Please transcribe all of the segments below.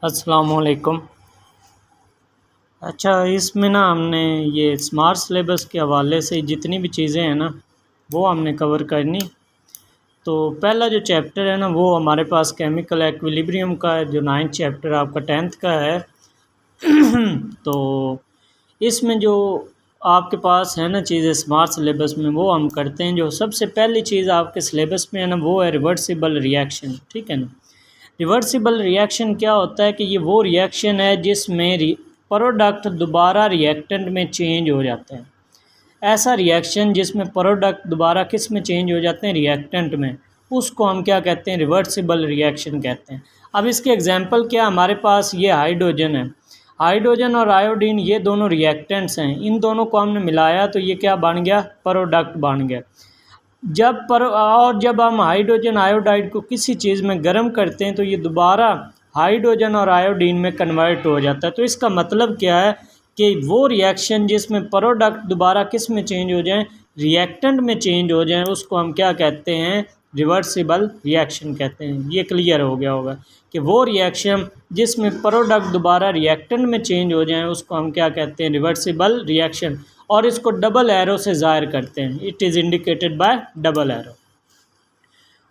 अस्सलामुअलैकुम। अच्छा, इसमें ना हमने ये स्मार्ट सिलेबस के हवाले से जितनी भी चीज़ें हैं ना वो हमने कवर करनी। तो पहला जो चैप्टर है ना वो हमारे पास केमिकल एक्विलिब्रियम का है, जो 9th चैप्टर आपका 10th का है। तो इसमें जो आपके पास है ना चीज़ें स्मार्ट सिलेबस में वो हम करते हैं। जो सबसे पहली चीज़ आपके सिलेबस में है ना वो है रिवर्सिबल रिएक्शन। ठीक है ना। रिवर्सिबल रिएक्शन क्या होता है कि ये वो रिएक्शन है जिसमें प्रोडक्ट दोबारा रिएक्टेंट में चेंज हो जाते हैं। ऐसा रिएक्शन जिसमें प्रोडक्ट दोबारा किस में चेंज हो जाते हैं, रिएक्टेंट में, उसको हम क्या कहते हैं, रिवर्सिबल रिएक्शन कहते हैं। अब इसके एग्जांपल क्या, हमारे पास ये हाइड्रोजन है। हाइड्रोजन और आयोडीन ये दोनों रिएक्टेंट्स हैं। इन दोनों को हमने मिलाया तो ये क्या बन गया, प्रोडक्ट बन गया। जब हम हाइड्रोजन आयोडाइड को किसी चीज़ में गर्म करते हैं तो ये दोबारा हाइड्रोजन और आयोडीन में कन्वर्ट हो जाता है। तो इसका मतलब क्या है कि वो रिएक्शन जिसमें प्रोडक्ट दोबारा किस में चेंज हो जाए, रिएक्टेंट में चेंज हो जाए, उसको हम क्या कहते हैं, रिवर्सिबल रिएक्शन कहते हैं। ये क्लियर हो गया होगा कि वो रिएक्शन जिसमें प्रोडक्ट दोबारा रिएक्टेंट में चेंज हो जाए उसको हम क्या कहते हैं, रिवर्सिबल रिएक्शन। और इसको डबल एरो से ज़ाहिर करते हैं, it is indicated by double arrow.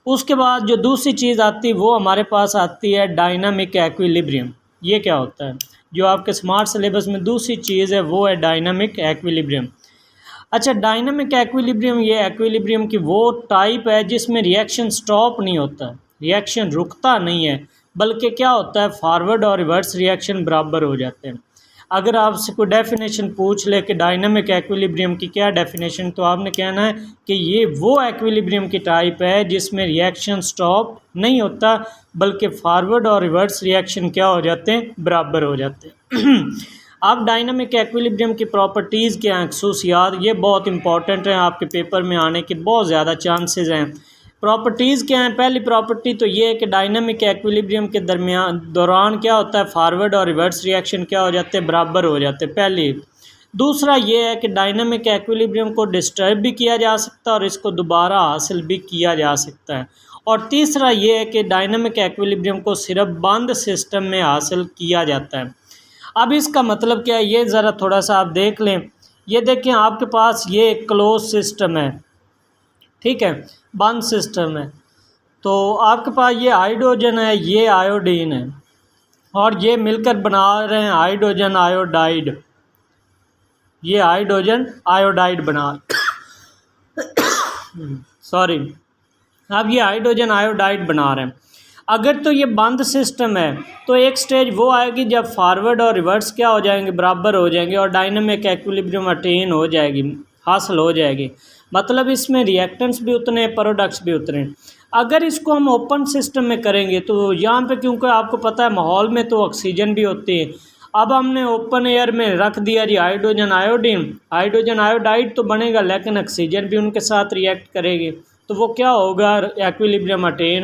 उसके बाद जो दूसरी चीज़ आती है वो हमारे पास आती है डायनामिक एक्विलिब्रियम। ये क्या होता है, जो आपके स्मार्ट सिलेबस में दूसरी चीज़ है वो है डायनामिक एक्विलिब्रियम। अच्छा, डायनामिक एक्विलिब्रियम ये एक्विलिब्रियम की वो टाइप है जिसमें रिएक्शन स्टॉप नहीं होता, रिएक्शन रुकता नहीं है, बल्कि क्या होता है, फॉरवर्ड और रिवर्स रिएक्शन बराबर हो जाते हैं। अगर आपसे कोई डेफिनेशन पूछ ले कि डायनामिक एक्विलिब्रियम की क्या डेफिनेशन, तो आपने कहना है कि ये वो एक्विलिब्रियम की टाइप है जिसमें रिएक्शन स्टॉप नहीं होता, बल्कि फॉरवर्ड और रिवर्स रिएक्शन क्या हो जाते हैं, बराबर हो जाते हैं। अब डायनामिक एक्विलिब्रियम की प्रॉपर्टीज़ क्या हैं, खसूसियात, ये बहुत इंपॉर्टेंट हैं, आपके पेपर में आने के बहुत ज़्यादा चांसेस हैं। प्रॉपर्टीज़ क्या हैं, पहली प्रॉपर्टी तो ये है कि डायनामिक एक्विलिब्रियम के दौरान क्या होता है, फॉरवर्ड और रिवर्स रिएक्शन क्या हो जाते हैं, बराबर हो जाते हैं, पहली। दूसरा ये है कि डायनामिक एक्विलिब्रियम को डिस्टर्ब भी किया जा सकता है और इसको दोबारा हासिल भी किया जा सकता है। और तीसरा ये है कि डायनामिक एक्विलिब्रियम को सिर्फ बंद सिस्टम में हासिल किया जाता है। अब इसका मतलब क्या है, ये ज़रा थोड़ा सा आप देख लें। ये देखें, आपके पास ये एक क्लोज सिस्टम है, ठीक है, बंद सिस्टम है। तो आपके पास ये हाइड्रोजन है, ये आयोडीन है, और ये मिलकर बना रहे हैं हाइड्रोजन आयोडाइड। ये हाइड्रोजन आयोडाइड बना सॉरी, अब ये हाइड्रोजन आयोडाइड बना रहे हैं। अगर तो ये बंद सिस्टम है तो एक स्टेज वो आएगी जब फॉरवर्ड और रिवर्स क्या हो जाएंगे, बराबर हो जाएंगे, और डायनामिक एक्विलिब्रियम अटेन हो जाएगी, हासिल हो जाएगी। मतलब इसमें रिएक्टेंट्स भी उतने, प्रोडक्ट्स भी उतने। अगर इसको हम ओपन सिस्टम में करेंगे तो यहाँ पे, क्योंकि आपको पता है माहौल में तो ऑक्सीजन भी होती है, अब हमने ओपन एयर में रख दिया जी हाइड्रोजन आयोडीन, हाइड्रोजन आयोडाइड तो बनेगा लेकिन ऑक्सीजन भी उनके साथ रिएक्ट करेगी, तो वो क्या होगा, एक्विलिब्रियम अटेन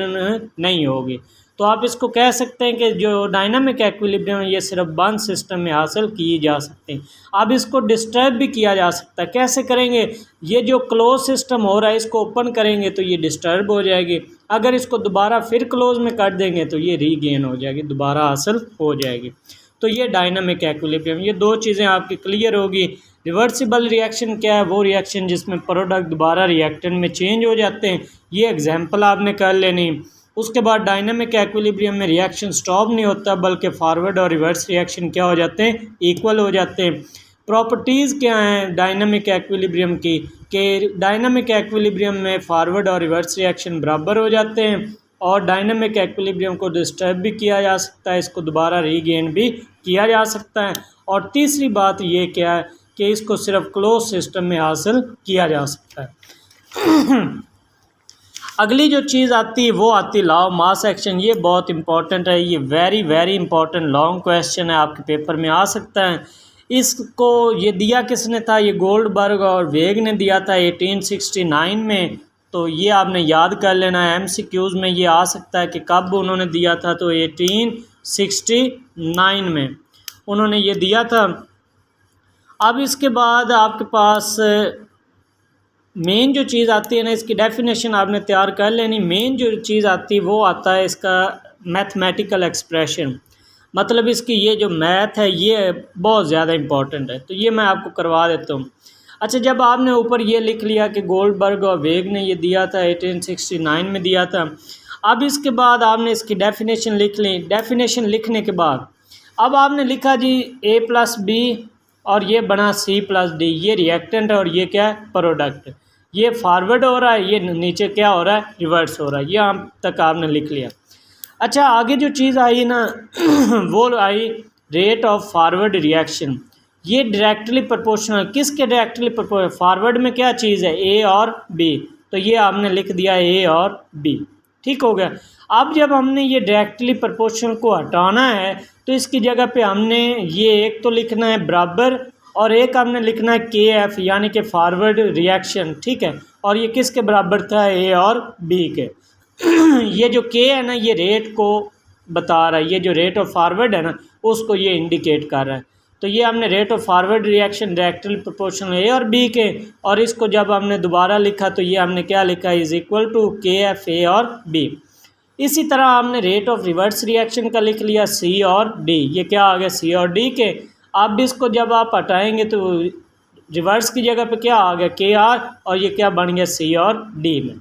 नहीं होगी। तो आप इसको कह सकते हैं कि जो डायनामिक एक्विलिब्रियम है ये सिर्फ बंद सिस्टम में हासिल किए जा सकते हैं। अब इसको डिस्टर्ब भी किया जा सकता है, कैसे करेंगे, ये जो क्लोज सिस्टम हो रहा है इसको ओपन करेंगे तो ये डिस्टर्ब हो जाएगी, अगर इसको दोबारा फिर क्लोज में कर देंगे तो ये रीगेन हो जाएगी, दोबारा हासिल हो जाएगी। तो ये डायनामिक एक्विलिब्रियम, ये दो चीज़ें आपकी क्लियर होगी। रिवर्सिबल रिएक्शन क्या है, वो रिएक्शन जिसमें प्रोडक्ट दोबारा रिएक्टेंट में चेंज हो जाते हैं, ये एग्जांपल आपने कर लेनी। उसके बाद डायनामिक एक्विलिब्रियम में रिएक्शन स्टॉप नहीं होता, बल्कि फॉरवर्ड और रिवर्स रिएक्शन क्या हो जाते हैं, इक्वल हो जाते हैं। प्रॉपर्टीज़ क्या हैं डायनामिक एक्विलिब्रियम की, कि डायनामिक एक्विलिब्रियम में फॉरवर्ड और रिवर्स रिएक्शन बराबर हो जाते हैं, और डायनामिक एक्विलिब्रियम को डिस्टर्ब भी किया जा सकता है, इसको दोबारा रीगेन भी किया जा सकता है। और तीसरी बात ये क्या है कि इसको सिर्फ क्लोज सिस्टम में हासिल किया जा सकता है। अगली जो चीज़ आती है वो आती है लॉ ऑफ मास एक्शन। ये बहुत इंपॉर्टेंट है, ये very very important long question है, आपके पेपर में आ सकता है। इसको ये दिया किसने था, ये गोल्डबर्ग और वेग ने दिया था 1869 में। तो ये आपने याद कर लेना है, एमसीक्यूज़ में ये आ सकता है कि कब उन्होंने दिया था, तो 1869 में उन्होंने ये दिया था। अब इसके बाद आपके पास मेन जो चीज़ आती है ना, इसकी डेफिनेशन आपने तैयार कर लेनी। मेन जो चीज़ आती है वो आता है इसका मैथमेटिकल एक्सप्रेशन। मतलब इसकी ये जो मैथ है ये बहुत ज़्यादा इम्पॉर्टेंट है, तो ये मैं आपको करवा देता हूँ। अच्छा, जब आपने ऊपर ये लिख लिया कि गोल्डबर्ग और वेग ने ये दिया था 1869 में दिया था, अब इसके बाद आपने इसकी डेफिनेशन लिख ली। डेफिनेशन लिखने के बाद अब आपने लिखा जी A+B और ये बना C+D, ये रिएक्टेंट है और ये क्या है, प्रोडक्ट। ये फॉरवर्ड हो रहा है, ये नीचे क्या हो रहा है, रिवर्स हो रहा है। ये आप तक आपने लिख लिया। अच्छा, आगे जो चीज़ आई ना वो आई रेट ऑफ फॉरवर्ड रिएक्शन। ये डायरेक्टली प्रोपोर्शनल, किसके डायरेक्टली प्रोपोर्शनल, फॉरवर्ड में क्या चीज़ है, ए और बी, तो ये आपने लिख दिया ए और बी। ठीक हो गया। अब जब हमने ये डायरेक्टली प्रोपोर्शनल को हटाना है तो इसकी जगह पे हमने ये एक तो लिखना है बराबर और एक हमने लिखना है के एफ, यानी कि फॉरवर्ड रिएक्शन। ठीक है, और ये किसके बराबर था, ए और बी के। ये जो के है ना ये रेट को बता रहा है, ये जो रेट ऑफ फॉरवर्ड है ना उसको ये इंडिकेट कर रहा है। तो ये हमने rate of forward reaction directly proportional ए और बी के, और इसको जब हमने दोबारा लिखा तो ये हमने क्या लिखा, इज इक्वल टू के एफ ए और बी। इसी तरह हमने रेट ऑफ रिवर्स रिएक्शन का लिख लिया सी और डी, ये क्या आ गया, सी और डी के। अब इसको जब आप हटाएंगे तो रिवर्स की जगह पे क्या आ गया, के आर, और ये क्या बन गया, सी और डी में।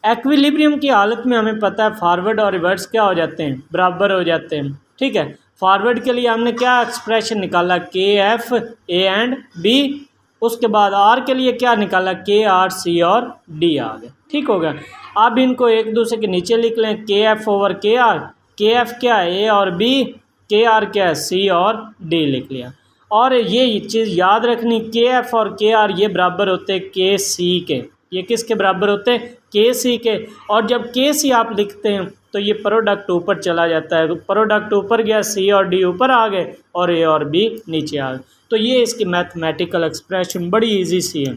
एक्विलिब्रियम की हालत में हमें पता है फॉरवर्ड और रिवर्स क्या हो जाते हैं, बराबर हो जाते हैं। ठीक है, फॉरवर्ड के लिए हमने क्या एक्सप्रेशन निकाला, के एफ ए एंड बी, उसके बाद आर के लिए क्या निकाला, के आर सी और डी आ गया। ठीक हो गया। अब इनको एक दूसरे के नीचे लिख लें, के एफ ओवर के आर, के एफ क्या है, ए और बी, के आर क्या है, सी और डी लिख लिया। और ये चीज़ याद रखनी, के एफ और के आर ये बराबर होते हैं के सी के, ये किसके बराबर होते हैं, के सी के। और जब के सी आप लिखते हैं तो ये प्रोडक्ट ऊपर चला जाता है, प्रोडक्ट ऊपर गया, सी और डी ऊपर आ गए और ए और बी नीचे आ गए। तो ये इसकी मैथमेटिकल एक्सप्रेशन बड़ी इजी सी है,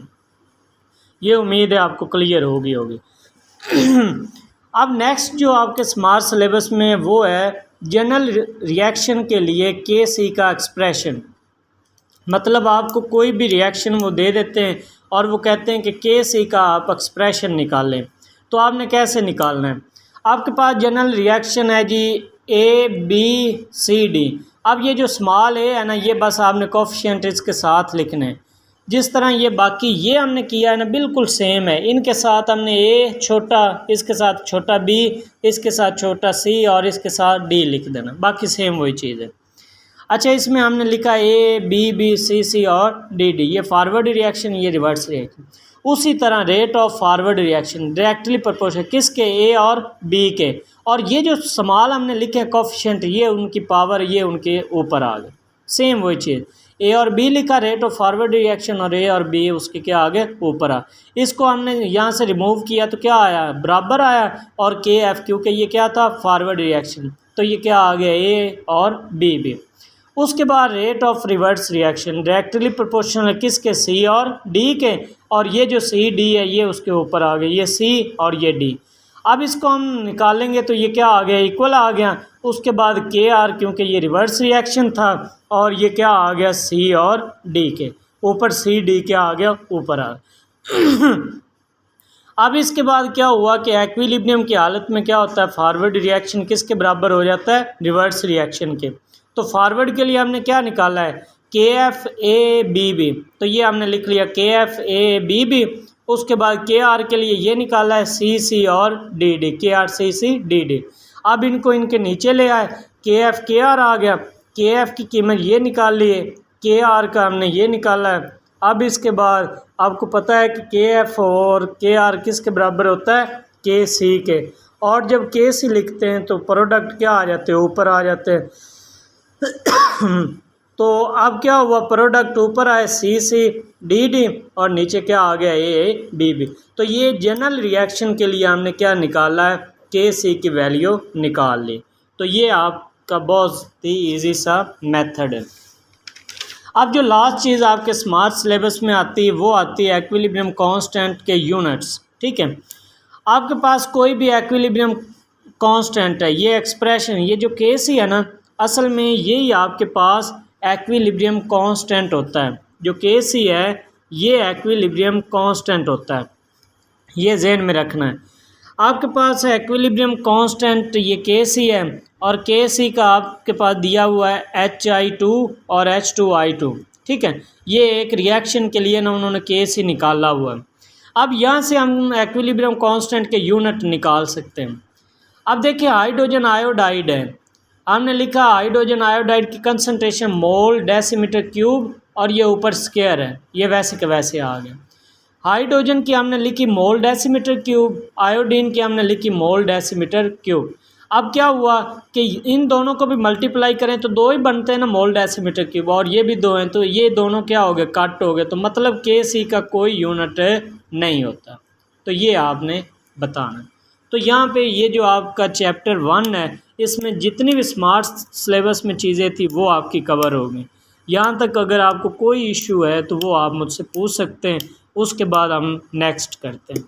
ये उम्मीद है आपको क्लियर होगी। अब नेक्स्ट जो आपके स्मार्ट सिलेबस में वो है जनरल रिएक्शन के लिए के सी का एक्सप्रेशन। मतलब आपको कोई भी रिएक्शन वो दे देते हैं और वो कहते हैं कि के सी का आप एक्सप्रेशन निकालें, तो आपने कैसे निकालना है। आपके पास जनरल रिएक्शन है जी ए बी सी डी। अब ये जो स्मॉल ए है ना ये बस आपने कोफिशिएंट इसके साथ लिखने हैं, जिस तरह ये बाकी ये हमने किया है ना बिल्कुल सेम है। इनके साथ हमने ए छोटा, इसके साथ छोटा बी, इसके साथ छोटा सी और इसके साथ डी लिख देना, बाकी सेम वही चीज़ है। अच्छा, इसमें हमने लिखा A B B C C और डी डी, ये फॉरवर्ड रिएक्शन, ये रिवर्स रिएक्शन। उसी तरह rate of forward reaction directly proportional किसके, ए और बी के। और ये जो स्मॉल हमने लिखे हैं कोफिशिएंट, ये उनकी पावर, ये उनके ऊपर आ गए, सेम वही चीज़। ए और बी लिखा रेट ऑफ फॉरवर्ड रिएक्शन और ए और बी उसके क्या आ गए, ऊपर आ। इसको हमने यहाँ से रिमूव किया तो क्या आया, बराबर आया, और के एफ, क्योंकि ये क्या था, फॉरवर्ड रिएक्शन, तो ये क्या आ गया, ए और बी भी। उसके बाद rate of reverse reaction directly proportional किसके, सी और डी के, और ये जो सी डी है ये उसके ऊपर आ गए, ये सी और ये डी। अब इसको हम निकालेंगे तो ये क्या आ गया, इक्वल आ गया। उसके बाद के आर, क्योंकि ये रिवर्स रिएक्शन था, और ये क्या आ गया, सी और डी के ऊपर, सी डी क्या आ गया, ऊपर आ गया। अब इसके बाद क्या हुआ कि एक्विलिब्रियम की हालत में क्या होता है, फॉरवर्ड रिएक्शन किसके बराबर हो जाता है, रिवर्स रिएक्शन के। तो फॉरवर्ड के लिए हमने क्या निकाला है, के एफ ए बी बी, तो ये हमने लिख लिया के एफ ए बी बी। उसके बाद के आर के लिए ये निकाला है सी सी और डी डी, के R C C D D. अब इनको इनके नीचे ले आए, के एफ के आर आ गया, के एफ की कीमत ये निकाल लिए, के आर का हमने ये निकाला है। अब इसके बाद आपको पता है कि के एफ और के आर किसके बराबर होता है, के सी के। और जब के सी लिखते हैं तो प्रोडक्ट क्या आ जाते हैं, ऊपर आ जाते हैं। तो अब क्या हुआ, प्रोडक्ट ऊपर आए, सी सी डी डी, और नीचे क्या आ गया, ए बी बी। तो ये जनरल रिएक्शन के लिए हमने क्या निकाला है, के सी की वैल्यू निकाल ली। तो ये आपका बहुत ही ईजी सा मेथड है। अब जो लास्ट चीज़ आपके स्मार्ट सिलेबस में आती है वो आती है एक्विलिब्रियम कांस्टेंट के यूनिट्स। ठीक है, आपके पास कोई भी एक्विलिब्रियम कांस्टेंट है, ये एक्सप्रेशन, ये जो के सी है ना, असल में यही आपके पास एक्विलिब्रियम कांस्टेंट होता है। जो के सी है ये एक्विलिब्रियम कांस्टेंट होता है, ये ज़हन में रखना है। आपके पास है इक्विलिब्रियम कांस्टेंट, ये के सी है, और के सी का आपके पास दिया हुआ है HI2 और H2I2, ठीक है। ये एक रिएक्शन के लिए ना उन्होंने के सी निकाला हुआ है। अब यहाँ से हम इक्विलिब्रियम कांस्टेंट के यूनिट निकाल सकते हैं। अब देखिए हाइड्रोजन आयोडाइड है, हमने लिखा हाइड्रोजन आयोडाइड की कंसंट्रेशन मोल डेसीमीटर क्यूब, और ये ऊपर स्क्वायर है, ये वैसे के वैसे आ गया। हाइड्रोजन की हमने लिखी मोल डेसीमीटर क्यूब, आयोडीन की हमने लिखी मोल डेसीमीटर क्यूब। अब क्या हुआ कि इन दोनों को भी मल्टीप्लाई करें तो 2 ही बनते हैं ना मोल डेसीमीटर क्यूब, और ये भी 2 हैं, तो ये दोनों क्या हो गए, कट हो गए, तो मतलब के सी का कोई यूनिट नहीं होता। तो ये आपने बताना। तो यहाँ पे ये जो आपका चैप्टर 1 है, इसमें जितनी भी स्मार्ट सिलेबस में चीज़ें थी वो आपकी कवर हो गई। यहाँ तक अगर आपको कोई इशू है तो वो आप मुझसे पूछ सकते हैं, उसके बाद हम नेक्स्ट करते हैं।